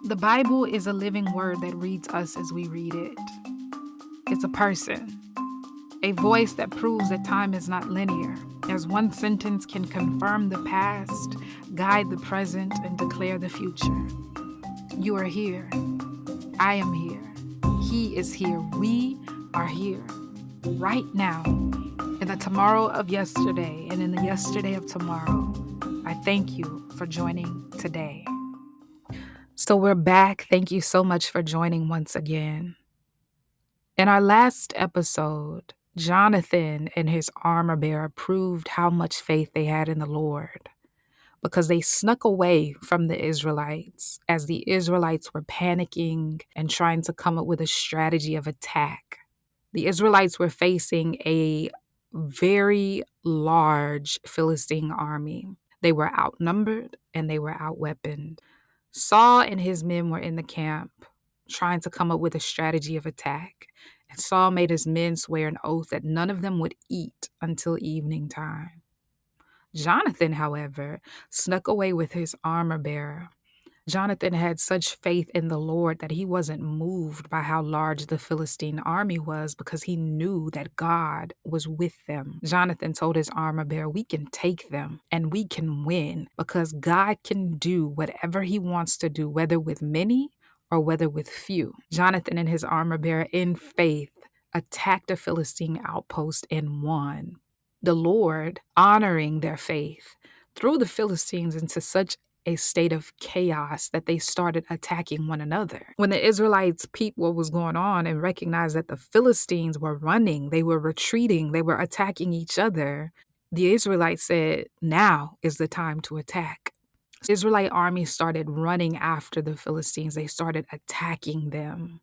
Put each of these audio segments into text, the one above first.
The Bible is a living word that reads us as we read it. It's a person, a voice that proves that time is not linear, as one sentence can confirm the past, guide the present, and declare the future. You are here. I am here. He is here. We are here right now. In the tomorrow of yesterday and in the yesterday of tomorrow, I thank you for joining today. So we're back. Thank you so much for joining once again. In our last episode, Jonathan and his armor bearer proved how much faith they had in the Lord because they snuck away from the Israelites as the Israelites were panicking and trying to come up with a strategy of attack. The Israelites were facing a very large Philistine army. They were outnumbered and they were outweaponed. Saul and his men were in the camp trying to come up with a strategy of attack. And Saul made his men swear an oath that none of them would eat until evening time. Jonathan, however, snuck away with his armor bearer. Jonathan had such faith in the Lord that he wasn't moved by how large the Philistine army was because he knew that God was with them. Jonathan told his armor bearer, "We can take them and we can win because God can do whatever he wants to do, whether with many or whether with few." Jonathan and his armor bearer, in faith, attacked a Philistine outpost and won. The Lord, honoring their faith, threw the Philistines into such a state of chaos that they started attacking one another. When the Israelites peeped what was going on and recognized that the Philistines were running, they were retreating, they were attacking each other, the Israelites said, "Now is the time to attack." The Israelite army started running after the Philistines. They started attacking them.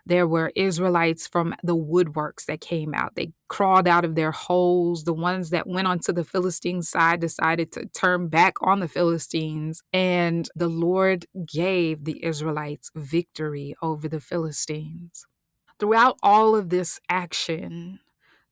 There were Israelites from the woodworks that came out. They crawled out of their holes. The ones that went onto the Philistine side decided to turn back on the Philistines. And the Lord gave the Israelites victory over the Philistines. Throughout all of this action,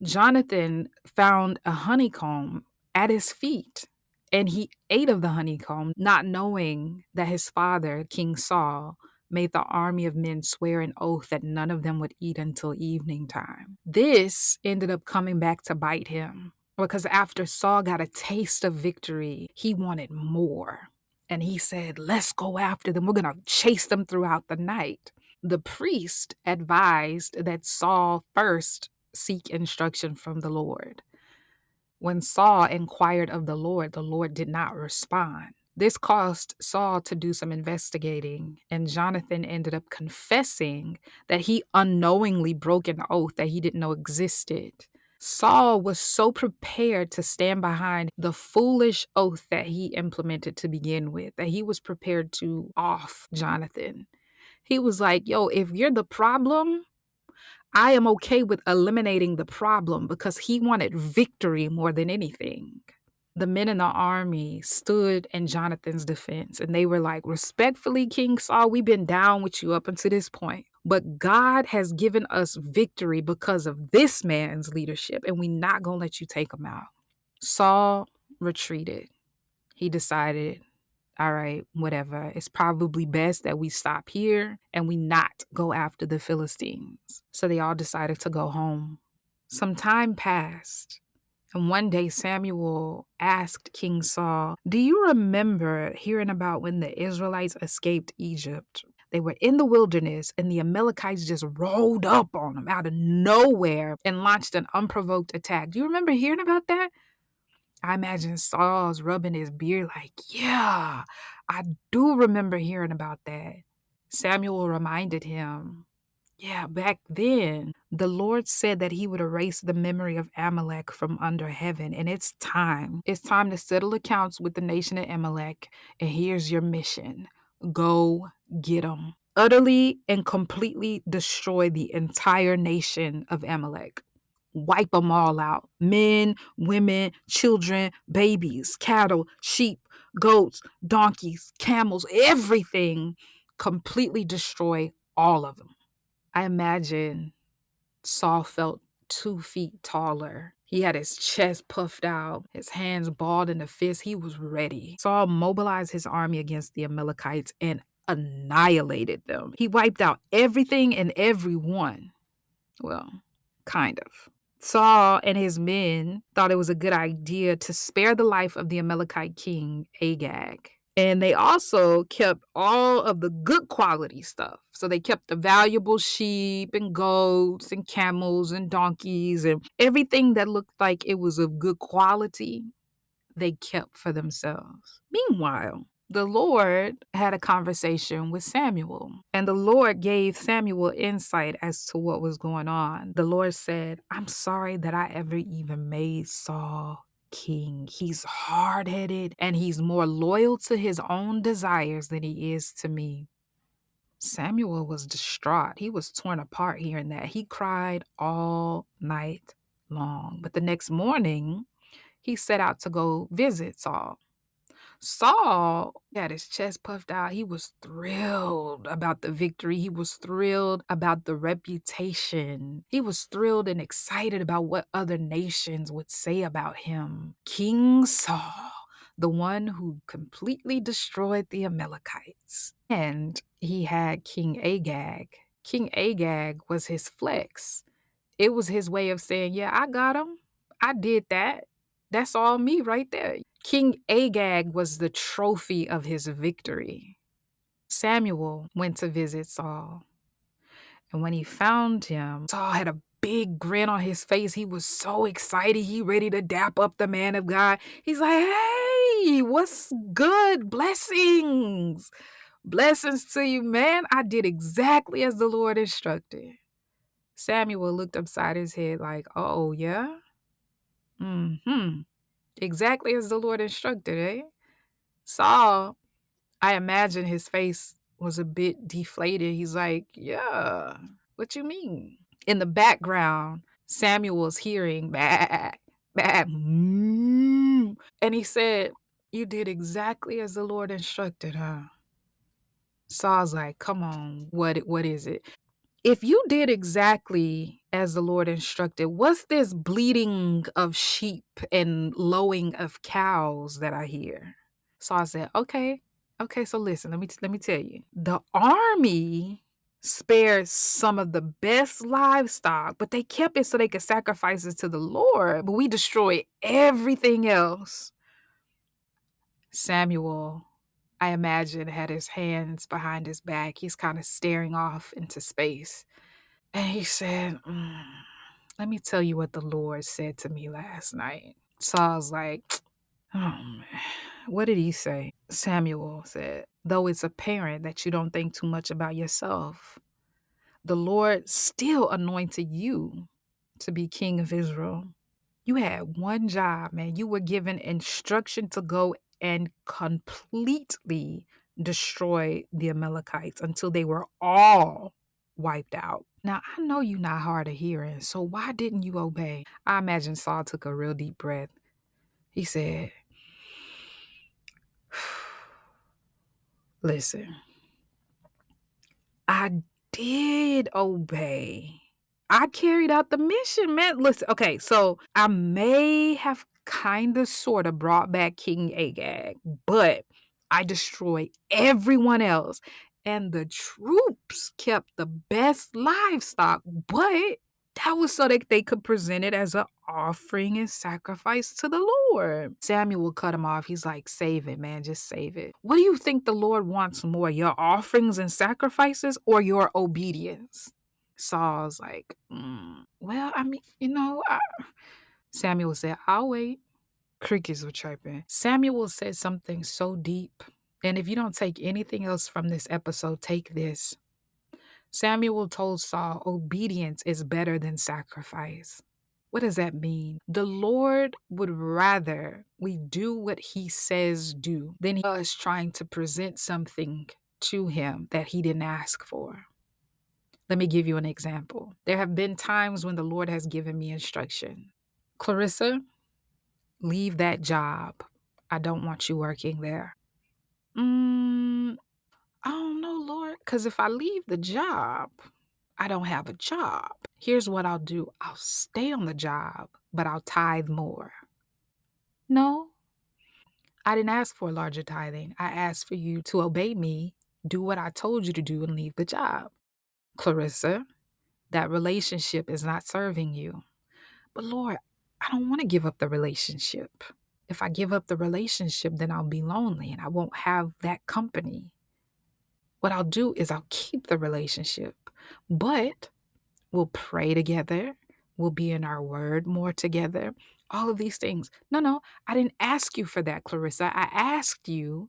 Jonathan found a honeycomb at his feet. And he ate of the honeycomb, not knowing that his father, King Saul, made the army of men swear an oath that none of them would eat until evening time. This ended up coming back to bite him because after Saul got a taste of victory, he wanted more. And he said, "Let's go after them. We're going to chase them throughout the night." The priest advised that Saul first seek instruction from the Lord. When Saul inquired of the Lord did not respond. This caused Saul to do some investigating, and Jonathan ended up confessing that he unknowingly broke an oath that he didn't know existed. Saul was so prepared to stand behind the foolish oath that he implemented to begin with, that he was prepared to off Jonathan. He was like, "Yo, if you're the problem, I am okay with eliminating the problem," because he wanted victory more than anything. The men in the army stood in Jonathan's defense and they were like, "Respectfully, King Saul, we've been down with you up until this point. But God has given us victory because of this man's leadership, and we're not going to let you take him out." Saul retreated. He decided, all right, whatever. It's probably best that we stop here and we not go after the Philistines. So they all decided to go home. Some time passed, and one day Samuel asked King Saul, "Do you remember hearing about when the Israelites escaped Egypt? They were in the wilderness and the Amalekites just rolled up on them out of nowhere and launched an unprovoked attack. Do you remember hearing about that?" I imagine Saul's rubbing his beard like, "Yeah, I do remember hearing about that." Samuel reminded him, "Yeah, back then, the Lord said that he would erase the memory of Amalek from under heaven, and it's time. It's time to settle accounts with the nation of Amalek, and here's your mission. Go get them. Utterly and completely destroy the entire nation of Amalek. Wipe them all out. Men, women, children, babies, cattle, sheep, goats, donkeys, camels, everything. Completely destroy all of them." I imagine Saul felt 2 feet taller. He had his chest puffed out, his hands balled in a fist. He was ready. Saul mobilized his army against the Amalekites and annihilated them. He wiped out everything and everyone. Well, kind of. Saul and his men thought it was a good idea to spare the life of the Amalekite king Agag. And they also kept all of the good quality stuff. So they kept the valuable sheep and goats and camels and donkeys and everything that looked like it was of good quality, they kept for themselves. Meanwhile, the Lord had a conversation with Samuel, and the Lord gave Samuel insight as to what was going on. The Lord said, I'm sorry that I ever even made Saul king. He's hard headed and he's more loyal to his own desires than he is to me. Samuel was distraught. He was torn apart hearing that. He cried all night long. But the next morning, he set out to go visit Saul. Saul had his chest puffed out. He was thrilled about the victory. He was thrilled about the reputation. He was thrilled and excited about what other nations would say about him. King Saul, the one who completely destroyed the Amalekites. And he had King Agag. King Agag was his flex. It was his way of saying, yeah, I got him. I did that. That's all me right there. King Agag was the trophy of his victory. Samuel went to visit Saul. And when he found him, Saul had a big grin on his face. He was so excited. He ready to dap up the man of God. He's like, hey, what's good? Blessings. Blessings to you, man. I did exactly as the Lord instructed. Samuel looked upside his head like, oh, yeah? Mm-hmm. Exactly as the Lord instructed, eh? Saul, I imagine his face was a bit deflated. He's like, yeah, what you mean? In the background, Samuel was hearing, bah, bah, and he said, you did exactly as the Lord instructed, huh? Saul's like, come on, what is it? If you did exactly as the Lord instructed, what's this bleating of sheep and lowing of cows that I hear? So I said, okay, so listen, let me tell you. The army spared some of the best livestock, but they kept it so they could sacrifice it to the Lord, but we destroyed everything else. Samuel, I imagine, had his hands behind his back. He's kind of staring off into space. And he said, let me tell you what the Lord said to me last night. So I was like, oh man, what did he say? Samuel said, though it's apparent that you don't think too much about yourself, the Lord still anointed you to be king of Israel. You had one job, man. You were given instruction to go and completely destroy the Amalekites until they were all wiped out. Now, I know you're not hard of hearing, so why didn't you obey? I imagine Saul took a real deep breath. He said, listen, I did obey. I carried out the mission, man. Listen, okay, so I may have kind of sort of brought back King Agag, but I destroyed everyone else. And the troops kept the best livestock, but that was so that they could present it as an offering and sacrifice to the Lord. Samuel cut him off. He's like, save it, man. Just save it. What do you think the Lord wants more, your offerings and sacrifices or your obedience? Saul's like, well, I mean, Samuel said, I'll wait. Crickets were chirping. Samuel said something so deep. And if you don't take anything else from this episode, take this. Samuel told Saul, obedience is better than sacrifice. What does that mean? The Lord would rather we do what he says do than us trying to present something to him that he didn't ask for. Let me give you an example. There have been times when the Lord has given me instruction. Clarissa, leave that job. I don't want you working there. I don't know, Lord, because if I leave the job, I don't have a job. Here's what I'll do. I'll stay on the job, but I'll tithe more. No, I didn't ask for larger tithing. I asked for you to obey me, Do what I told you to do and leave the job. Clarissa, that relationship is not serving you. But Lord, I don't want to give up the relationship. If I give up the relationship, then I'll be lonely and I won't have that company. What I'll do is I'll keep the relationship, but we'll pray together. We'll be in our word more together. All of these things. No, I didn't ask you for that, Clarissa. I asked you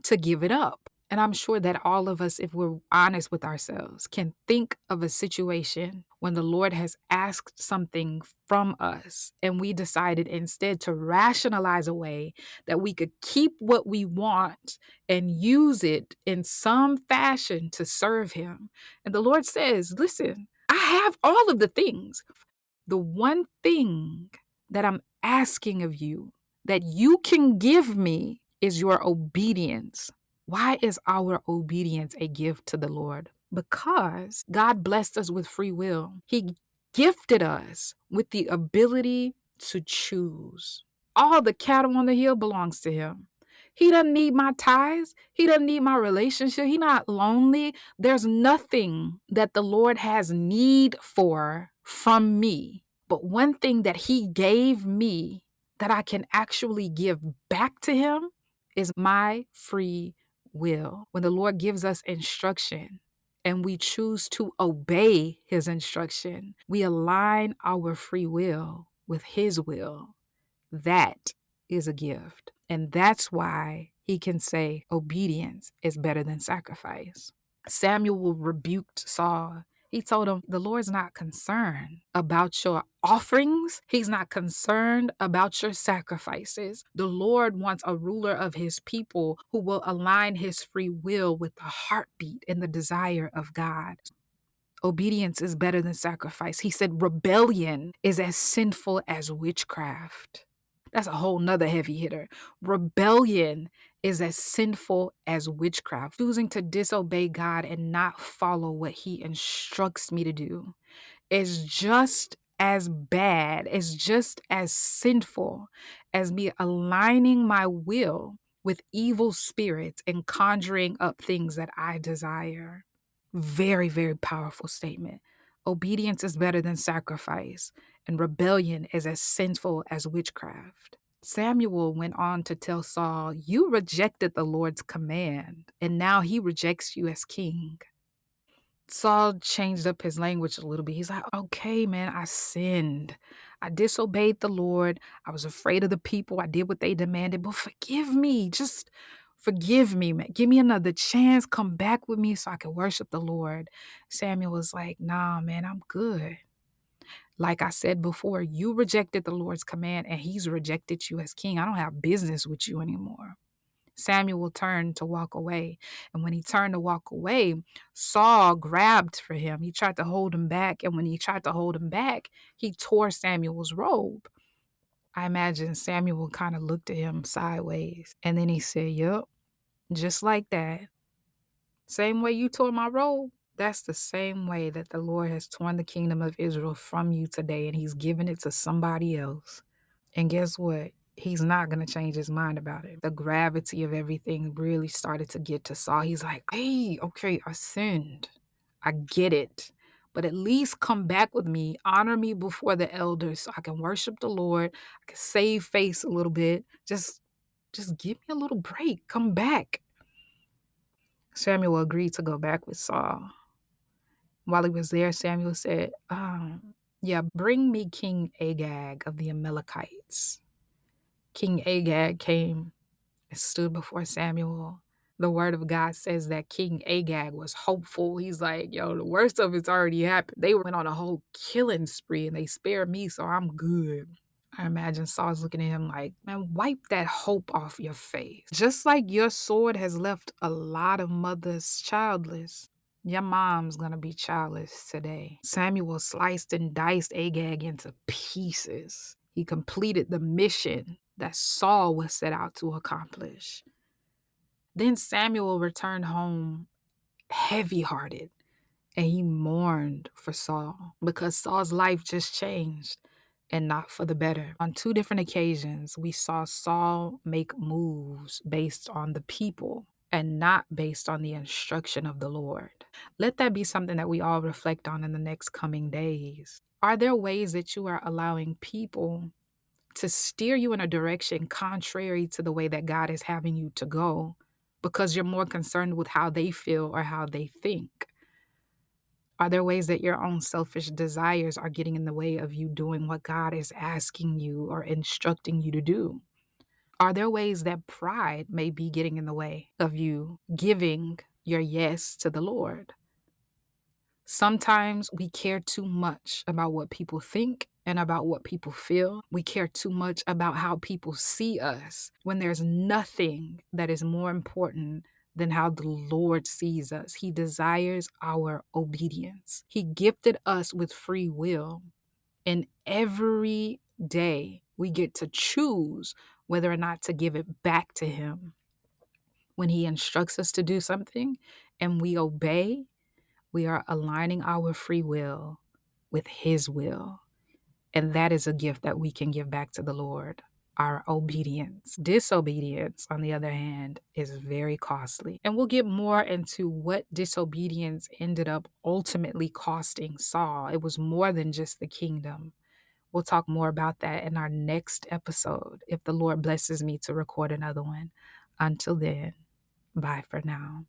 to give it up. And I'm sure that all of us, if we're honest with ourselves, can think of a situation when the Lord has asked something from us and we decided instead to rationalize a way that we could keep what we want and use it in some fashion to serve Him. And the Lord says, listen, I have all of the things. The one thing that I'm asking of you that you can give me is your obedience. Why is our obedience a gift to the Lord? Because God blessed us with free will. He gifted us with the ability to choose. All the cattle on the hill belongs to Him. He doesn't need my ties. He doesn't need my relationship. He's not lonely. There's nothing that the Lord has need for from me. But one thing that He gave me that I can actually give back to Him is my free will. When the Lord gives us instruction and we choose to obey His instruction, we align our free will with His will. That is a gift. And that's why He can say obedience is better than sacrifice. Samuel rebuked Saul. He told him, the Lord's not concerned about your offerings. He's not concerned about your sacrifices. The Lord wants a ruler of His people who will align His free will with the heartbeat and the desire of God. Obedience is better than sacrifice. He said rebellion is as sinful as witchcraft. That's a whole nother heavy hitter. Rebellion is as sinful as witchcraft. Choosing to disobey God and not follow what He instructs me to do is just as bad, is just as sinful as me aligning my will with evil spirits and conjuring up things that I desire. Very, very powerful statement. Obedience is better than sacrifice, and rebellion is as sinful as witchcraft. Samuel went on to tell Saul, you rejected the Lord's command, and now He rejects you as king. Saul changed up his language a little bit. He's like, okay, man, I sinned. I disobeyed the Lord. I was afraid of the people. I did what they demanded, but forgive me. Just forgive me, man. Give me another chance. Come back with me so I can worship the Lord. Samuel was like, nah, man, I'm good. Like I said before, you rejected the Lord's command and He's rejected you as king. I don't have business with you anymore. Samuel turned to walk away. And when he turned to walk away, Saul grabbed for him. He tried to hold him back. And when he tried to hold him back, he tore Samuel's robe. I imagine Samuel kind of looked at him sideways. And then he said, yup, just like that. Same way you tore my robe. That's the same way that the Lord has torn the kingdom of Israel from you today. And He's given it to somebody else. And guess what? He's not going to change his mind about it. The gravity of everything really started to get to Saul. He's like, hey, okay, I sinned. I get it. But at least come back with me. Honor me before the elders so I can worship the Lord. I can save face a little bit. Just give me a little break. Come back. Samuel agreed to go back with Saul. While he was there, Samuel said, yeah, bring me King Agag of the Amalekites. King Agag came and stood before Samuel. The word of God says that King Agag was hopeful. He's like, yo, the worst of it's already happened. They went on a whole killing spree and they spared me, so I'm good. I imagine Saul's looking at him like, man, wipe that hope off your face. Just like your sword has left a lot of mothers childless, your mom's gonna be childless today. Samuel sliced and diced Agag into pieces. He completed the mission that Saul was set out to accomplish. Then Samuel returned home heavy-hearted, and he mourned for Saul because Saul's life just changed and not for the better. On 2 different occasions, we saw Saul make moves based on the people and not based on the instruction of the Lord. Let that be something that we all reflect on in the next coming days. Are there ways that you are allowing people to steer you in a direction contrary to the way that God is having you to go because you're more concerned with how they feel or how they think? Are there ways that your own selfish desires are getting in the way of you doing what God is asking you or instructing you to do? Are there ways that pride may be getting in the way of you giving your yes to the Lord? Sometimes we care too much about what people think and about what people feel. We care too much about how people see us when there's nothing that is more important than how the Lord sees us. He desires our obedience. He gifted us with free will, and every day we get to choose whether or not to give it back to Him. When He instructs us to do something and we obey, we are aligning our free will with His will. And that is a gift that we can give back to the Lord. Our obedience. Disobedience, on the other hand, is very costly. And we'll get more into what disobedience ended up ultimately costing Saul. It was more than just the kingdom. We'll talk more about that in our next episode, if the Lord blesses me to record another one. Until then, bye for now.